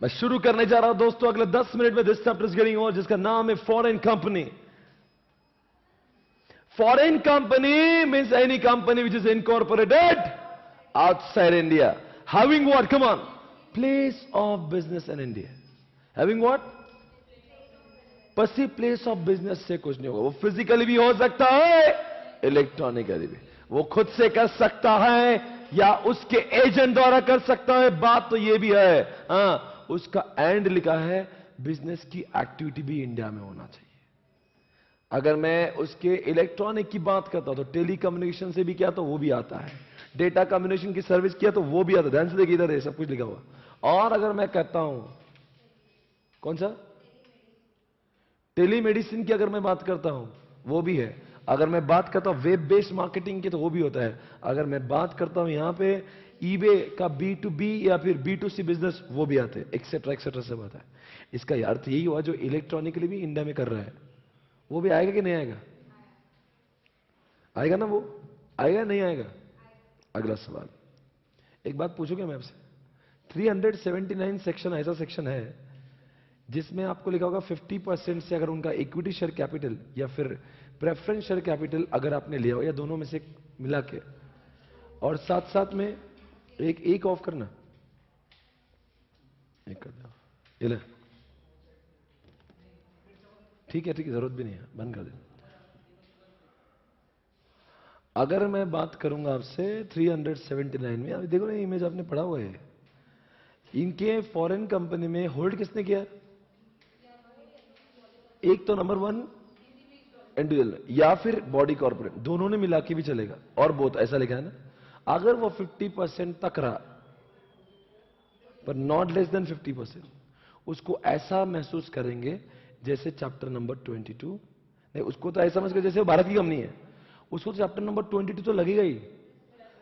मैं शुरू करने जा रहा हूं दोस्तों अगले 10 मिनट में। This chapter is getting over, जिसका नाम है foreign company. Foreign company means any company which is incorporated outside India, having what, come on, place of business in India, having what, पसी प्लेस ऑफ बिजनेस से कुछ नहीं होगा। वो physically भी हो सकता है, इलेक्ट्रॉनिकली भी, वो खुद से कर सकता है या उसके एजेंट द्वारा कर सकता है। बात तो ये भी है, हाँ, उसका एंड लिखा है बिजनेस की एक्टिविटी भी इंडिया में होना चाहिए। अगर मैं उसके इलेक्ट्रॉनिक की बात करता हूं तो टेली कम्युनिकेशन से भी किया तो वो भी आता है, डेटा कम्युनिकेशन की सर्विस किया तो वो भी आता है। ध्यान से देखिए, इधर है सब कुछ लिखा हुआ। और अगर मैं कहता हूं कौन सा, टेलीमेडिसिन की अगर मैं बात करता हूं वो भी है। अगर मैं बात करता हूं वेब बेस्ड मार्केटिंग की तो वो भी होता है। अगर मैं बात करता हूं यहां पे ईबे का B2B या फिर B2C बिजनेस, वो भी आते हैं, एक्सेट्रा एक्सेट्रा सब आता है। इसका अर्थ यही हुआ जो इलेक्ट्रॉनिकली भी इंडिया में कर रहा है वो भी आएगा कि नहीं आएगा? आएगा ना, वो आएगा नहीं आएगा? अगला सवाल, एक बात पूछूंगा मैं आपसे, 379 सेक्शन ऐसा सेक्शन है जिसमें आपको लिखा होगा 50% से अगर उनका इक्विटी शेयर कैपिटल या फिर प्रेफरेंस शेयर कैपिटल अगर आपने लिया हो या दोनों में से मिला के, और साथ साथ में एक ऑफ करना, एक कर दो, ये ले, ठीक है जरूरत भी नहीं है, बंद कर दे। अगर मैं बात करूंगा आपसे 379 में, अभी देखो ना इमेज आपने पढ़ा हुआ है, इनके फॉरेन कंपनी में होल्ड किसने किया? एक तो नंबर 1 इंडिविजुअल या फिर बॉडी कॉर्पोरेट, दोनों ने मिला के भी चलेगा, और बहुत ऐसा लिखा है ना। अगर वो 50% तक रहा पर नॉट लेस देन 50%, उसको ऐसा महसूस करेंगे जैसे चैप्टर नंबर 22, नहीं उसको तो ऐसा समझ कर जैसे वो भारत की कंपनी है, उसको तो चैप्टर नंबर 22 तो लगेगा ही,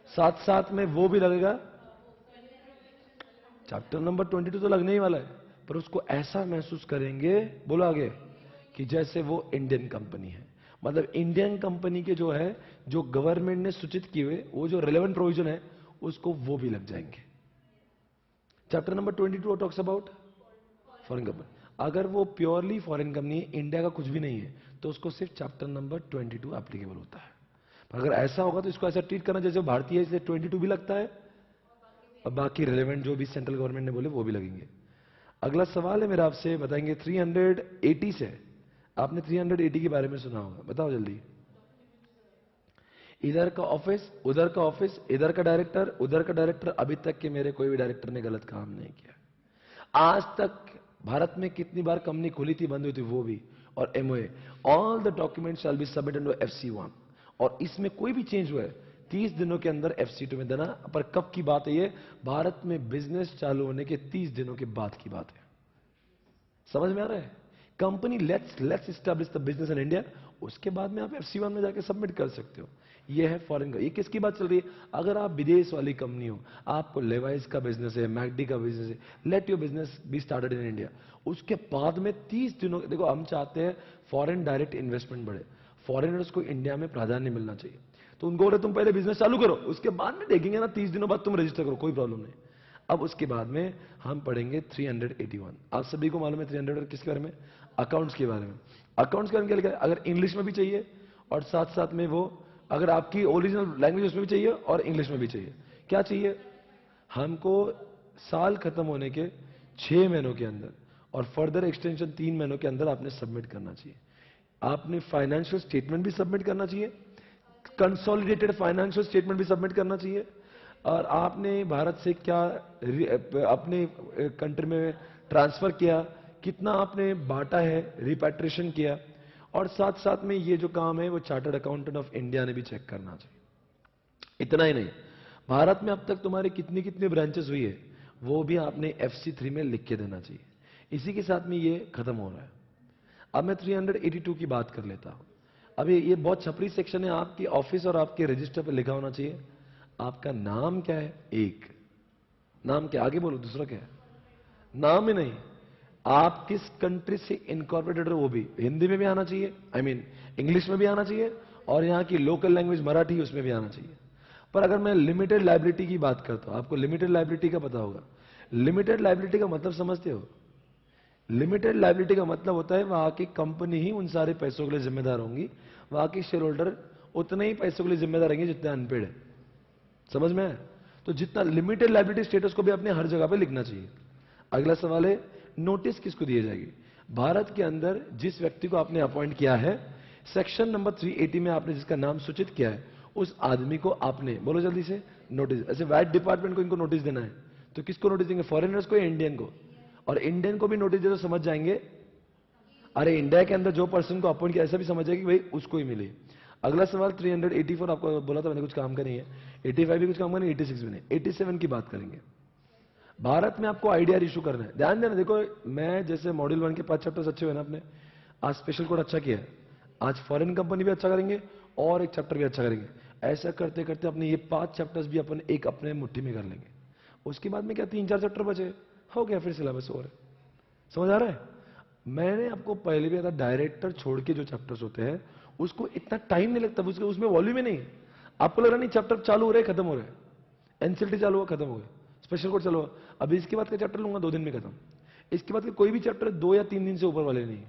साथ साथ में वो भी लगेगा, चैप्टर नंबर 22 तो लगने ही वाला है, पर उसको ऐसा महसूस करेंगे, बोलो आगे, कि जैसे वो इंडियन कंपनी है। मतलब इंडियन कंपनी के जो है, जो गवर्नमेंट ने सूचित किए हुए वो जो रिलेवेंट प्रोविजन है उसको वो भी लग जाएंगे। Chapter number 22 talks about foreign company. अगर वो प्योरली फॉरेन कंपनी है, इंडिया का कुछ भी नहीं है, तो उसको सिर्फ चैप्टर नंबर 22 एप्लीकेबल होता है। पर अगर ऐसा होगा तो इसको ऐसा ट्रीट करना जैसे भारतीय है, 22 भी लगता है और बाकी रिलेवेंट जो भी सेंट्रल गवर्नमेंट ने बोले वो भी लगेंगे। अगला सवाल है मेरा आपसे, बताएंगे 380 से, आपने 380 के बारे में सुना होगा, बताओ जल्दी। इधर का ऑफिस, उधर का ऑफिस, इधर का डायरेक्टर, उधर का डायरेक्टर, अभी तक के मेरे कोई भी डायरेक्टर ने गलत काम नहीं किया। आज तक भारत में कितनी बार कंपनी खुली थी, बंद हुई थी, वो भी, और MOA, all the document shall be submitted to FC1, और इसमें कोई भी चेंज हुआ है 30 दिनों के अंदर FC2 में देना। पर कब की बात है ये? भारत में बिजनेस चालू होने के 30 दिनों के बाद की बात है। समझ में आ रहा है? Company let's establish the business in India, उसके बाद में आप FC1 में जाके सबमिट कर सकते हो। ये है फॉरेन का। ये किसकी बात चल रही है? अगर आप विदेश वाली कंपनी हो, आपको लेवाइस का बिजनेस है, मैकडी का बिजनेस है, let your business be started in India. उसके बाद में 30 दिनों, देखो हम चाहते हैं फॉरेन डायरेक्ट इन्वेस्टमेंट बढ़े, फॉरेनर्स को इंडिया में प्राधान्य मिलना चाहिए, तो उनको बोले तुम पहले बिजनेस चालू करो, उसके बाद में देखेंगे ना, 30 दिनों बाद तुम रजिस्टर करो, कोई प्रॉब्लम नहीं। अब उसके बाद में हम पढ़ेंगे 381। आप सभी को मालूम है 300 किसके बारे में? अकाउंट्स के बारे में। अकाउंट्स के बारे में क्या लिखा है? अगर इंग्लिश में भी चाहिए और साथ साथ में वो, अगर आपकी ओरिजिनल लैंग्वेज उसमें भी चाहिए और इंग्लिश में भी चाहिए, क्या चाहिए हमको? साल खत्म होने के 6 महीनों के अंदर और फर्दर एक्सटेंशन 3 महीनों के अंदर आपने सबमिट करना चाहिए। आपने फाइनेंशियल स्टेटमेंट भी सबमिट करना चाहिए, कंसोलिडेटेड फाइनेंशियल स्टेटमेंट भी सबमिट करना चाहिए, और आपने भारत से क्या अपने कंट्री में ट्रांसफर किया, कितना आपने बांटा है, रिपैट्रिएशन किया, और साथ साथ में ये जो काम है वो चार्टर्ड अकाउंटेंट ऑफ इंडिया ने भी चेक करना चाहिए। इतना ही नहीं, भारत में अब तक तुम्हारी कितनी कितनी ब्रांचेस हुई है वो भी आपने FC3 में लिख के देना चाहिए। इसी के साथ में ये खत्म हो रहा है। अब मैं 382 की बात कर लेता हूं। अभी ये बहुत छपरी सेक्शन है, आपकी ऑफिस और आपके रजिस्टर पर लिखा होना चाहिए आपका नाम क्या है। एक नाम क्या, आगे बोलो दूसरा क्या है? नाम ही नहीं, आप किस कंट्री से इनकॉर्पोरेटेड हो वो भी हिंदी में भी आना चाहिए, आई मीन इंग्लिश में भी आना चाहिए, और यहां की लोकल लैंग्वेज मराठी उसमें भी आना चाहिए। पर अगर मैं लिमिटेड लायबिलिटी की बात करता हूं, आपको लिमिटेड लायबिलिटी का पता होगा, लिमिटेड लायबिलिटी का मतलब समझते हो? लिमिटेड लायबिलिटी का मतलब होता है वहां की कंपनी ही उन सारे पैसों के लिए जिम्मेदार होंगी, वहां की शेयर होल्डर उतने ही पैसों के लिए जिम्मेदार रहेंगे जितने अनपेड है। समझ में आया? तो जितना लिमिटेड लायबिलिटी स्टेटस को भी अपने हर जगह पे लिखना चाहिए। अगला सवाल है, नोटिस किसको दी जाएगी? भारत के अंदर जिस व्यक्ति को आपने अपॉइंट किया है, सेक्शन नंबर 380 में आपने जिसका नाम सूचित किया है, उस आदमी को आपने, बोलो जल्दी से, नोटिस। ऐसे वाइट डिपार्टमेंट को इनको नोटिस देना है, तो किसको नोटिस देंगे? फॉरेनर्स को या इंडियन को? और इंडियन को भी नोटिस दे तो समझ जाएंगे, अरे इंडिया के अंदर जो पर्सन को अपॉइंट किया, ऐसा भी समझ जाएगी भाई उसको ही मिले। अगला सवाल 384, आपको बोला था मैंने कुछ काम का नहीं है, 85 भी कुछ काम का नहीं, 86 भी नहीं, 87 की बात करेंगे। भारत में आपको आईडीआर इशू करना है। ध्यान देना, देखो मैं जैसे मॉड्यूल 1 के 5 चैप्टर्स अच्छे हुए ना अपने, आज स्पेशल कोड अच्छा किया है, आज फॉरेन कंपनी भी अच्छा करेंगे और एक चैप्टर भी अच्छा करेंगे। ऐसा करते करते अपने ये 5 चैप्टर्स भी अपन एक अपने मुट्ठी में कर लेंगे। उसके बाद में क्या 3-4 चैप्टर बचे, हो गया फिर सिलेबस ओवर। समझ आ रहा है? मैंने आपको पहले भी कहा था, डायरेक्टर छोड़ के जो चैप्टर्स होते हैं उसको इतना टाइम नहीं लगता, उसमें वॉल्यूम ही नहीं। आपको लग रहा नहीं चैप्टर चालू हो रहे खत्म हो रहे, एनसीएलटी चालू हुआ खत्म हो गया, स्पेशल कोड चालू हुआ, अभी इसके बाद का चैप्टर लूंगा 2 दिन में खत्म। इसके बाद कोई भी चैप्टर 2 या 3 दिन से ऊपर वाले नहीं,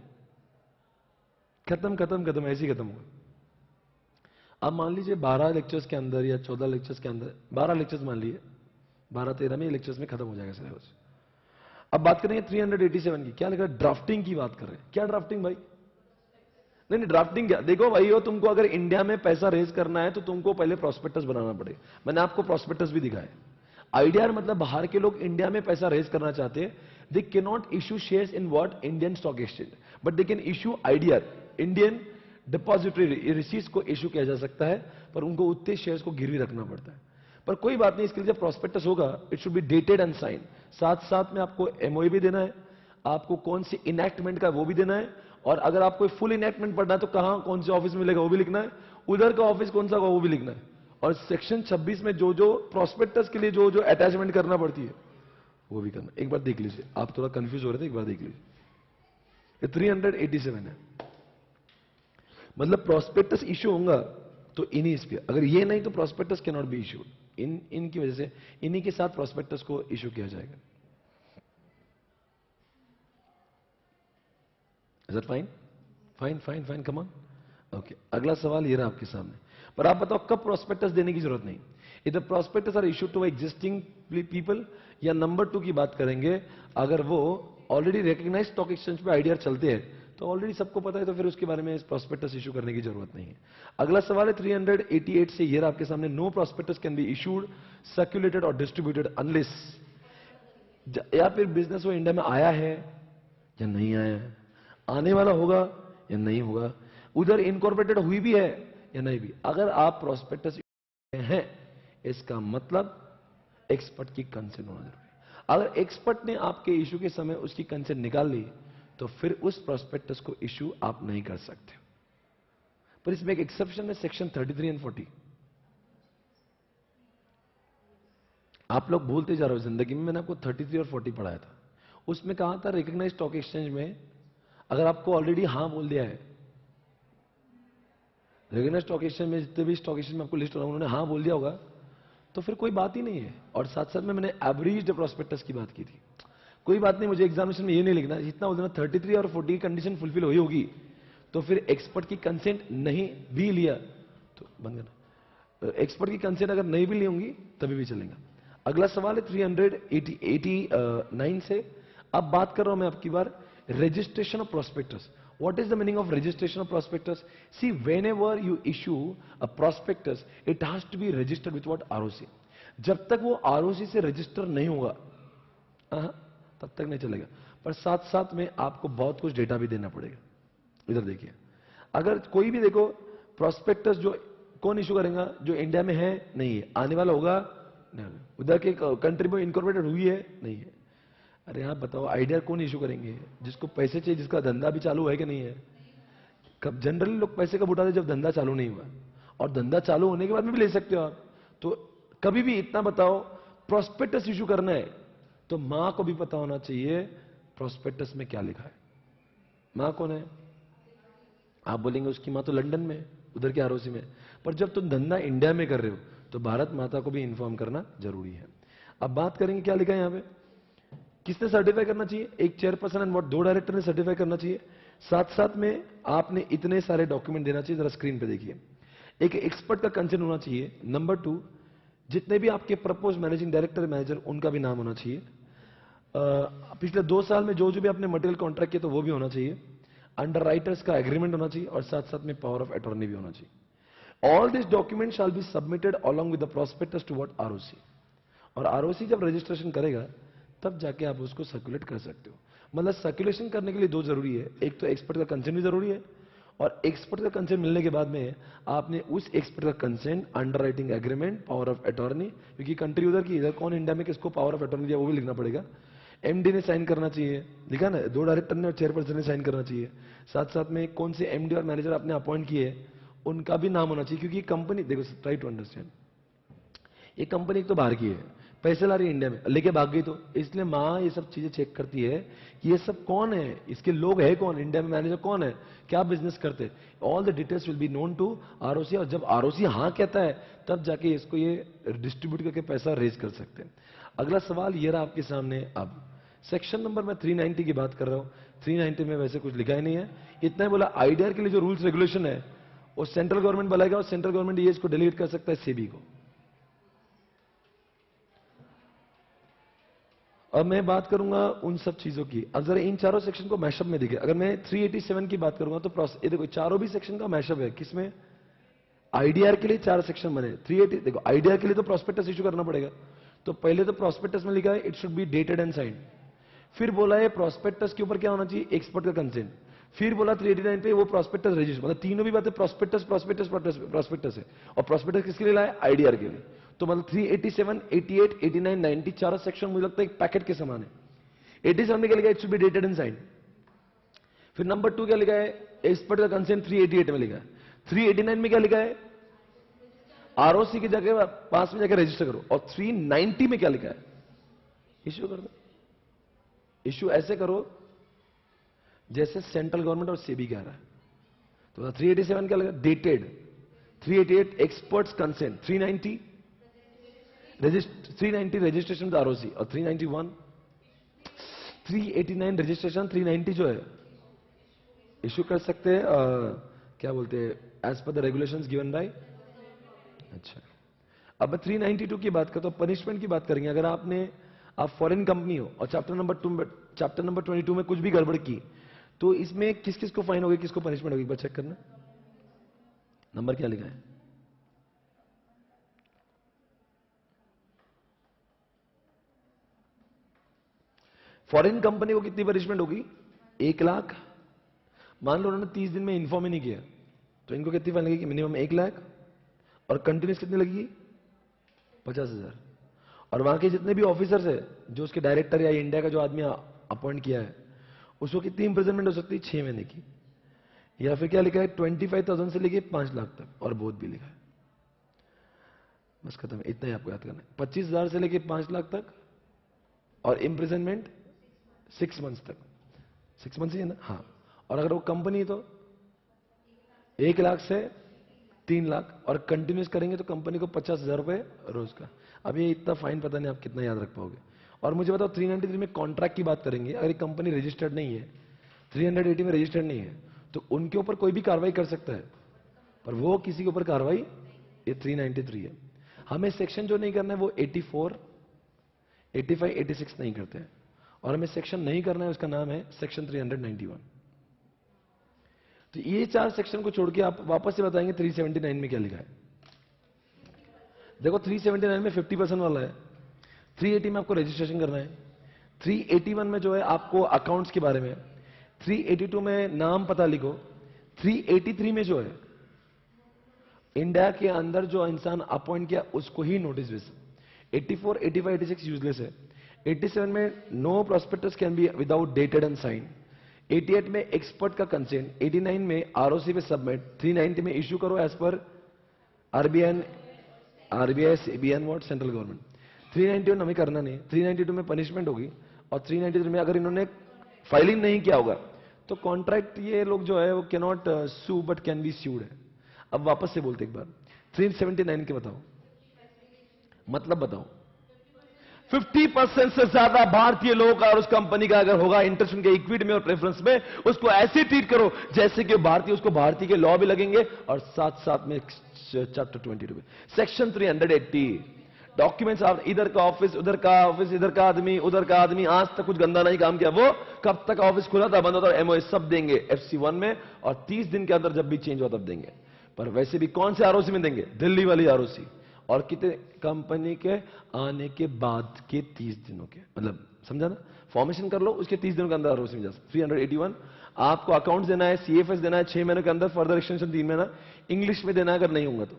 खत्म खत्म खत्म, ऐसे ही खत्म होगा। अब मान लीजिए 12 लेक्चर्स के अंदर या 14 लेक्चर्स के अंदर, 12 लेक्चर्स मान लीजिए, 12-13 में लेक्चर्स में खत्म हो जाएगा सिलेबस। अब बात करेंगे 387 की, क्या लिखा है? ड्राफ्टिंग की बात कर रहे हैं। क्या ड्राफ्टिंग भाई? नहीं ड्राफ्टिंग क्या, देखो भाई हो, तुमको अगर इंडिया में पैसा रेज करना है तो तुमको पहले प्रोस्पेक्टस बनाना पड़ेगा। मैंने आपको प्रोस्पेक्टस भी दिखाया। आईडीआर मतलब बाहर के लोग इंडिया में पैसा रेज करना चाहते हैं, they can not issue shares in what Indian stock exchange, but they can issue IDR, Indian depository receipts को इश्यू किया जा सकता है, पर उनको उतने शेयर्स को गिरवी रखना पड़ता है। पर कोई बात नहीं, इसके लिए जब प्रोस्पेक्टस होगा it should be dated and sign, साथ साथ में आपको एमओए भी देना है, आपको कौन सी इनैक्टमेंट का वो भी देना है, और अगर आपको फुल इनैक्टमेंट पढ़ना है तो कहां कौन से ऑफिस में मिलेगा वो भी लिखना है, उधर का ऑफिस कौन सा होगा वो भी लिखना है, और सेक्शन 26 में जो जो प्रोस्पेक्टस के लिए जो जो अटैचमेंट करना पड़ती है वो भी करना। एक बार देख लीजिए, आप थोड़ा कंफ्यूज हो रहे थे, एक बार देख लीजिए। ये 387 है, मतलब प्रोस्पेक्टस इश्यू होगा तो इन्हीं इस पे, अगर ये नहीं तो prospectus can not be issued, इनकी वजह से इन्हीं के साथ प्रोस्पेक्टस को इश्यू किया जाएगा। Is that fine? Fine fine fine, come on. Okay, अगला सवाल ये रहा आपके सामने, पर आप बताओ कब प्रोस्पेक्टस देने की जरूरत नहीं। इधर prospectus are issued to existing people, या नंबर 2 की बात करेंगे, अगर वो ऑलरेडी रिकॉग्नाइज्ड स्टॉक एक्सचेंज पे आईडीआर चलते हैं तो ऑलरेडी सबको पता है, तो फिर उसके बारे में प्रोस्पेक्टस इशू करने की जरूरत नहीं है। अगला सवाल है 388 से, ये रहा आपके सामने, no prospectus can be issued, circulated और डिस्ट्रीब्यूटेड अनलेस, या फिर बिजनेस वो इंडिया में आया है या नहीं आया है, आने वाला होगा या नहीं होगा, उधर इनकॉर्पोरेटेड हुई भी है या नहीं भी। अगर आप प्रोस्पेक्टस हैं, इसका मतलब एक्सपर्ट की कंसेंट होना जरूरी है। अगर एक्सपर्ट ने आपके इशू के समय उसकी कंसेंट निकाल ली तो फिर उस प्रोस्पेक्टस को इशू आप नहीं कर सकते। पर इसमें एक एक्सेप्शन है, सेक्शन 33 एंड 40। आप लोग भूलते जा रहे हो जिंदगी में, मैंने आपको 33 और 40 पढ़ाया था। उसमें कहा था रिकॉग्नाइज्ड स्टॉक एक्सचेंज में अगर आपको ऑलरेडी हां बोल दिया है, रिकॉग्नाइज्ड स्टॉक एक्सचेंज में जितने भी स्टॉक एक्सचेंज में आपको लिस्ट हो रहा है उन्होंने हां बोल दिया होगा तो फिर कोई बात ही नहीं है। और साथ साथ में मैंने एवरेज प्रोस्पेक्टस की बात की थी। कोई बात नहीं, मुझे एग्जामिनेशन में ये नहीं लिखना, जितना बोल देना 33 और 40 की कंडीशन फुलफिल हुई होगी तो फिर एक्सपर्ट की कंसेंट नहीं भी लिया तो बंद करना, एक्सपर्ट की कंसेंट अगर नहीं भी ली होंगी तभी भी चलेगा। अगला सवाल है 389 से, अब बात कर रहा हूं मैं आपकी बार registration of prospectus. What is the meaning of registration of prospectus? See, whenever you issue a prospectus, it has to be registered with what? ROC. जब तक वो ROC से रजिस्टर नहीं होगा तब तक नहीं चलेगा। पर साथ साथ में आपको बहुत कुछ डेटा भी देना पड़ेगा। इधर देखिए, अगर कोई भी देखो प्रोस्पेक्टस जो कौन इशू करेगा, जो इंडिया में है नहीं है, आने वाला होगा नहीं, उधर के कंट्री में इनकॉर्पोरेटेड हुई है नहीं है। अरे आप बताओ आईडीआर कौन इशू करेंगे? जिसको पैसे चाहिए, जिसका धंधा भी चालू है कि नहीं है। कब जनरली लोग पैसे कब उठाते, जब धंधा चालू नहीं हुआ, और धंधा चालू होने के बाद में भी ले सकते हो आप। तो कभी भी इतना बताओ, प्रोस्पेक्टस इशू करना है तो मां को भी पता होना चाहिए प्रोस्पेक्टस में क्या लिखा है। मां कौन है? आप बोलेंगे उसकी मां तो लंदन में, उधर के आरओसी में, पर जब तुम धंधा इंडिया में कर रहे हो तो भारत माता को भी इंफॉर्म करना जरूरी है। अब बात करेंगे क्या लिखा है यहां पे, किसने सर्टिफाई करना चाहिए? एक चेयरपर्सन एंड दो डायरेक्टर ने सर्टिफाई करना चाहिए। साथ साथ में आपने इतने सारे डॉक्यूमेंट देना चाहिए, जरा स्क्रीन पे देखिए। एक एक्सपर्ट का कंसेंट होना चाहिए। नंबर 2, जितने भी आपके प्रपोज मैनेजिंग डायरेक्टर मैनेजर, उनका भी नाम होना चाहिए। पिछले 2 साल में जो जो भी आपने मटेरियल कॉन्ट्रैक्ट किया तो वो भी होना चाहिए। अंडर राइटर्स का एग्रीमेंट होना चाहिए और साथ साथ में पावर ऑफ अटॉर्नी भी होना चाहिए। All this document shall be submitted along with the prospectus to what ROC. और आरओसी जब रजिस्ट्रेशन करेगा तब जाके आप उसको सर्कुलेट कर सकते हो। मतलब सर्कुलेशन करने के लिए 2 जरूरी है, एक तो एक्सपर्ट का कंसेंट भी जरूरी है, और एक्सपर्ट का कंसेंट मिलने के बाद में आपने उस एक्सपर्ट का consent, under writing agreement, power of attorney, क्योंकि कंट्री उधर की, इधर कौन इंडिया में किसको पावर ऑफ अटॉर्नी दिया वो भी लिखना पड़ेगा। एमडी ने साइन करना चाहिए, लिखा ना, 2 डायरेक्टर ने और चेयरपर्सन ने साइन करना चाहिए। साथ साथ में कौन से एमडी और मैनेजर आपने अपॉइंट किए उनका भी नाम होना चाहिए, क्योंकि कंपनी, देखो ट्राई टू अंडरस्टैंड, ये कंपनी एक तो बाहर की है, पैसे ला रही है इंडिया में, लेके भाग गई, तो इसलिए माँ ये सब चीजें चेक करती है कि ये सब कौन है, इसके लोग है कौन, इंडिया में मैनेजर कौन है, क्या बिजनेस करते, all the details will be known to ROC. और जब आरओसी हाँ कहता है तब जाके इसको ये डिस्ट्रीब्यूट करके पैसा रेज कर सकते हैं। अगला सवाल ये रहा आपके सामने। अब सेक्शन नंबर मैं 390 की बात कर रहा हूं। 390 में वैसे कुछ लिखा ही नहीं है, इतना ही बोला आईडीआर के लिए जो रूल्स रेगुलेशन है वो सेंट्रल गवर्नमेंट बनाएगा, और सेंट्रल गवर्नमेंट ये इसको डेलीगेट कर सकता है सेबी को। अब मैं बात करूंगा उन सब चीजों की। अब जरा इन चारों सेक्शन को मैशअप में देखिए। अगर मैं 387 की बात करूंगा तो ये देखो चारों भी सेक्शन का मैशअप है। किसमें? आईडीआर के लिए 4 सेक्शन बने। 380 देखो, आईडीआर के लिए तो प्रॉस्पेक्टस इशू करना पड़ेगा, तो पहले तो प्रॉस्पेक्टस में लिखा है it should be dated and signed. फिर बोला है प्रॉस्पेक्टस के ऊपर क्या होना चाहिए? एक्सपर्ट का कंसेंट। फिर बोला 389 पे वो प्रॉस्पेक्टस रजिस्टर, मतलब तीनों भी बातें प्रॉस्पेक्टस प्रॉस्पेक्टस प्रॉस्पेक्टस है। और प्रॉस्पेक्टस किसके लिए लाया? आईडीआर के लिए। तो मतलब 387, 88, 89, 90 चारों सेक्शन मुझे लगता है एक पैकेट के समान है। 87 में क्या लिखा है? It should be dated and signed. फिर नंबर 2 क्या लिखा है? एक्सपर्ट का कंसेंट 388 में लिखा है। 389 में क्या लिखा है? आरओसी की जगह पास में जाकर रजिस्टर करो। और 390 में क्या लिखा है? इश्यू कर दो। इश्यू ऐसे करो जैसे सेंट्रल गवर्नमेंट और सेबी कह रहा है। तो 387 क्या लगा? Dated. 388 experts consent. 390 registration with ROC. और 391 389 रजिस्ट्रेशन, 390 जो है इश्यू कर सकते हैं, क्या बोलते हैं, as per the regulations given by. अच्छा, अब मैं 392 की बात करता हूं, पनिशमेंट की बात करेंगे। अगर आप फॉरेन कंपनी हो और चैप्टर नंबर 22 में कुछ भी गड़बड़ की तो इसमें किस किस को फाइन होगी, किसको पनिशमेंट होगी, एक बार चेक करना। नंबर क्या लिखा है? फॉरेन कंपनी को कितनी पनिशमेंट होगी? 1 लाख। मान लो उन्होंने 30 दिन में इन्फॉर्म ही नहीं किया तो इनको कितनी फाइन लगेगी? मिनिमम 1 लाख। और कंटिन्यूस कितनी लगेगी? 50,000। और वहां के जितने भी ऑफिसर्स है, जो उसके डायरेक्टर या इंडिया का जो आदमी अपॉइंट किया है, उसको कितनी इंप्रिजनमेंट हो सकती है? 6 महीने की। या फिर क्या लिखा है? 25,000 से लेके 5 लाख तक, और बहुत भी लिखा है। बस खत्म, इतना ही आपको याद करना है। 25,000 से लेके 5 लाख तक, और इंप्रिजनमेंट 6 मंथ्स तक। 6 मंथ्स ही है ना? हाँ। और अगर वो कंपनी तो 1 लाख से 3 लाख, और कंटिन्यूस करेंगे तो कंपनी को 50,000 रुपए रोज का। अब ये इतना फाइन पता नहीं आप कितना याद रख पाओगे। और मुझे बताओ 393 में कॉन्ट्रैक्ट की बात करेंगे। अगर कंपनी रजिस्टर्ड नहीं है, 380 में रजिस्टर्ड नहीं है, तो उनके ऊपर कोई भी कार्रवाई कर सकता है, पर वो किसी के ऊपर कार्रवाई, ये 393 है। हमें सेक्शन जो नहीं करना है वो 84, 85, 86 नहीं करते हैं। और हमें सेक्शन नहीं करना है, उसका नाम है सेक्शन 391। तो ये 4 सेक्शन को छोड़ के आप वापस से बताएंगे 379 में क्या लिखा है। देखो 379 में 50% वाला है। 380 में आपको रजिस्ट्रेशन करना है। 381 में जो है आपको अकाउंट्स के बारे में। 382 में नाम पता लिखो। 383 में जो है इंडिया के अंदर जो इंसान अपॉइंट किया उसको ही नोटिस भेज। 84, 85, 86 यूजलेस है। 87 में no prospectus can be without dated and sign. 88 में एक्सपर्ट का कंसेंट। 89 में आरओसी पे सबमिट। 390 में इश्यू करो एज पर RBI CBN what central government. 391 हमें करना नहीं। 392 में पनिशमेंट होगी। और 393 में अगर इन्होंने फाइलिंग नहीं किया होगा तो कॉन्ट्रैक्ट, ये लोग जो है वो can not sue but can be sued है। अब वापस से बोलते एक बार 379 के बताओ, मतलब बताओ। 50% से ज्यादा भारतीय लोगों का और उस कंपनी का अगर होगा इंटरेस्ट उनके इक्विटी में और प्रेफरेंस में, उसको ऐसे ट्रीट करो जैसे कि भारतीय, उसको भारतीय के लॉ भी लगेंगे और साथ साथ में चैप्टर 22 में सेक्शन 380 डॉक्यूमेंट्स। आप इधर का ऑफिस, उधर का ऑफिस, इधर का आदमी, उधर का आदमी, आज तक कुछ गंदा नहीं काम किया, वो कब तक ऑफिस खुला था, बंद होता, एमओए सब देंगे FC1 में, और 30 दिन के अंदर जब भी चेंज हो तब देंगे। पर वैसे भी कौन से आरओसी में देंगे? दिल्ली वाली आरओसी। और कितने? कंपनी के आने के बाद के 30 दिनों के, मतलब समझा ना? फॉर्मेशन कर लो, उसके 30 दिनों के अंदर आरओसी में जा सकते। 381 आपको अकाउंट्स देना है, सीएफएस देना है 6 महीने के अंदर, फर्दर एक्सटेंशन 3 महीना, इंग्लिश में देना है, अगर नहीं होगा तो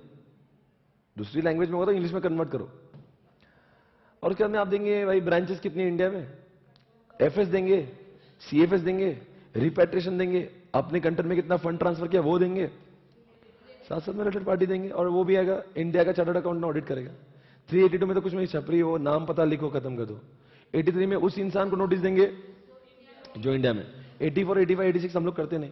दूसरी लैंग्वेज में होगा तो इंग्लिश में कन्वर्ट करो। और क्या में आप देंगे भाई, ब्रांचेस कितनी इंडिया में, एफएस देंगे, सीएफएस देंगे, रिपेट्रिएशन देंगे, अपने कंट्री में कितना फंड ट्रांसफर किया वो देंगे, साथ साथ में रिलेटेड पार्टी देंगे, और वो भी आएगा इंडिया का चार्टर्ड अकाउंटेंट ऑडिट करेगा। 382 में तो कुछ नहीं, छपरी हो, नाम पता लिखो, खत्म कर दो। 83 में उस इंसान को नोटिस देंगे जो इंडिया में। 84, 85, 86 हम लोग करते नहीं।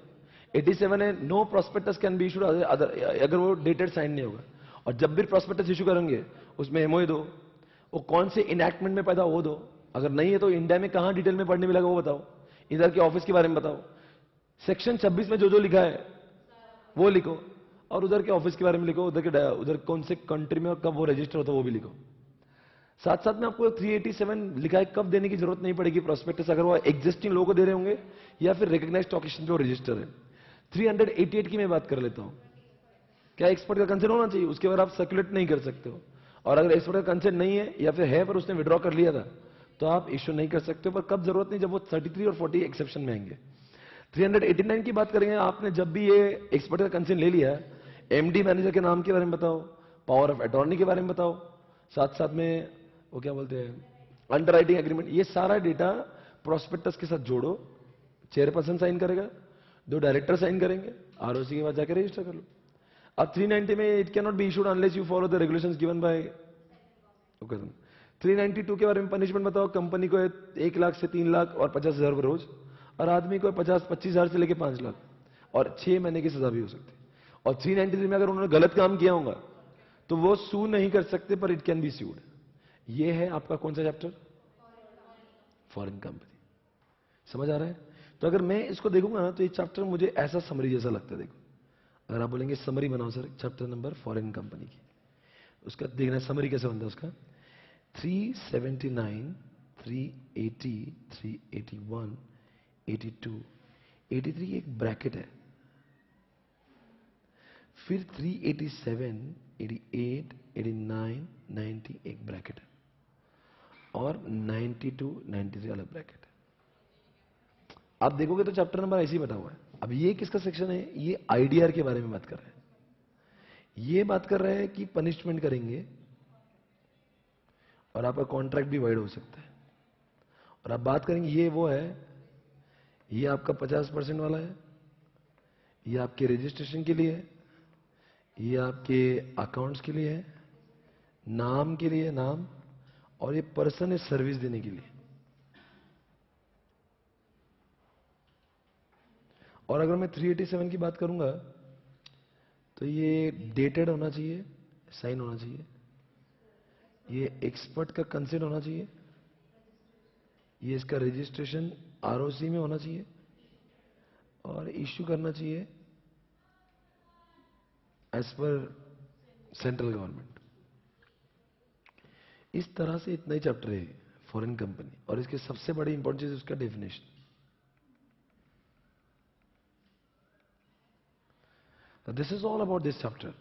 87 है no prospectus can be issued अगर वो डेटेड साइन नहीं होगा। और जब भी प्रोस्पेक्टस इशू करेंगे उसमें एमओए दो, वो कौन से इनैक्टमेंट में पैदा वो दो, अगर नहीं है तो इंडिया में कहां डिटेल में पढ़ने मिलेगा वो बताओ, इधर के ऑफिस के बारे में बताओ, सेक्शन 26 में जो जो लिखा है वो लिखो, और उधर के ऑफिस के बारे में लिखो, उधर कौन से कंट्री में और कब वो रजिस्टर होता है वो भी लिखो। साथ साथ में आपको 387 लिखा है, कब देने की जरूरत नहीं पड़ेगी प्रोस्पेक्टस, अगर वो एग्जिस्टिंग लोगों को दे रहे होंगे या फिर रिकॉग्नाइज्ड स्टॉक एक्सचेंज जो रजिस्टर है। 388 की मैं बात कर लेता हूं, क्या एक्सपर्ट का कंसेंट होना चाहिए, उसके बाद आप सर्कुलेट नहीं कर सकते हो। और अगर एक्सपर्ट का कंसेंट नहीं है या फिर है पर उसने विड्रॉ कर लिया था तो आप इश्यू नहीं कर सकते हो, पर कब जरूरत नहीं, जब वो 33 और 40 एक्सेप्शन में आएंगे। 389 की बात करेंगे, आपने जब भी ये एक्सपर्ट का कंसेंट ले लिया, एमडी मैनेजर के नाम के बारे में बताओ, पावर ऑफ अटॉर्नी के बारे में बताओ, साथ साथ में वो क्या बोलते हैं अंडरराइटिंग एग्रीमेंट, ये सारा डेटा प्रोस्पेक्टस के साथ जोड़ो। चेयरपर्सन साइन करेगा, 2 डायरेक्टर साइन करेंगे, आरओसी के बाद जाकर रजिस्टर कर लो। अब 390 में it can not be issued unless you follow the regulations given by. 392 के बारे में पनिशमेंट बताओ, कंपनी को 1 लाख से 3 लाख और 50,000 रुपए रोज, और आदमी को 25,000 से लेकर 5 लाख और 6 महीने की सजा भी हो सकती है। और 393 में अगर उन्होंने गलत काम किया होगा तो वो सू नहीं कर सकते, पर इट कैन बी सूड। ये है आपका कौन सा चैप्टर? Foreign company. समझ आ रहा है? तो अगर मैं इसको देखूंगा ना तो ये चैप्टर मुझे ऐसा समरी जैसा लगता है। देखो, अगर आप बोलेंगे समरी बनाओ sir chapter number foreign company की, उसका देखना समरी कैसे बनता है उसका। 379, 380, 381, 82, 83 एक ब्रैकेट है, फिर 387, 88, 89, 90 एक ब्रैकेट है, और 92, 93 अलग ब्रैकेट है। आप देखोगे तो चैप्टर नंबर ऐसे ही बता हुआ है। अब ये किसका सेक्शन है? ये आईडीआर के बारे में बात कर रहे हैं। ये बात कर रहे हैं कि पनिशमेंट करेंगे और आपका कॉन्ट्रैक्ट भी वाइड हो सकता है। और आप बात करेंगे, ये वो है, ये आपका 50% वाला है, ये आपके रजिस्ट्रेशन के लिए है, ये आपके अकाउंट्स के लिए है, नाम के लिए नाम, और ये पर्सन है सर्विस देने के लिए। और अगर मैं 387 की बात करूंगा तो ये डेटेड होना चाहिए, साइन होना चाहिए, ये एक्सपर्ट का कंसेंट होना चाहिए, ये इसका रजिस्ट्रेशन आरओसी में होना चाहिए, और इश्यू करना चाहिए एज पर सेंट्रल गवर्नमेंट। इस तरह से इतना ही चैप्टर है फॉरेन कंपनी, और इसके सबसे बड़ी इंपॉर्टेंट चीज उसका definition. This is all about this chapter.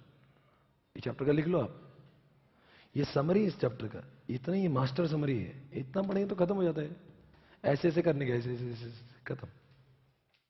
इस चैप्टर का लिख लो आप, ये समरी इस चैप्टर का, इतना ही मास्टर समरी है, इतना पढ़ेंगे तो खत्म हो जाता है। ऐसे ऐसे करने के, ऐसे ऐसे खत्म।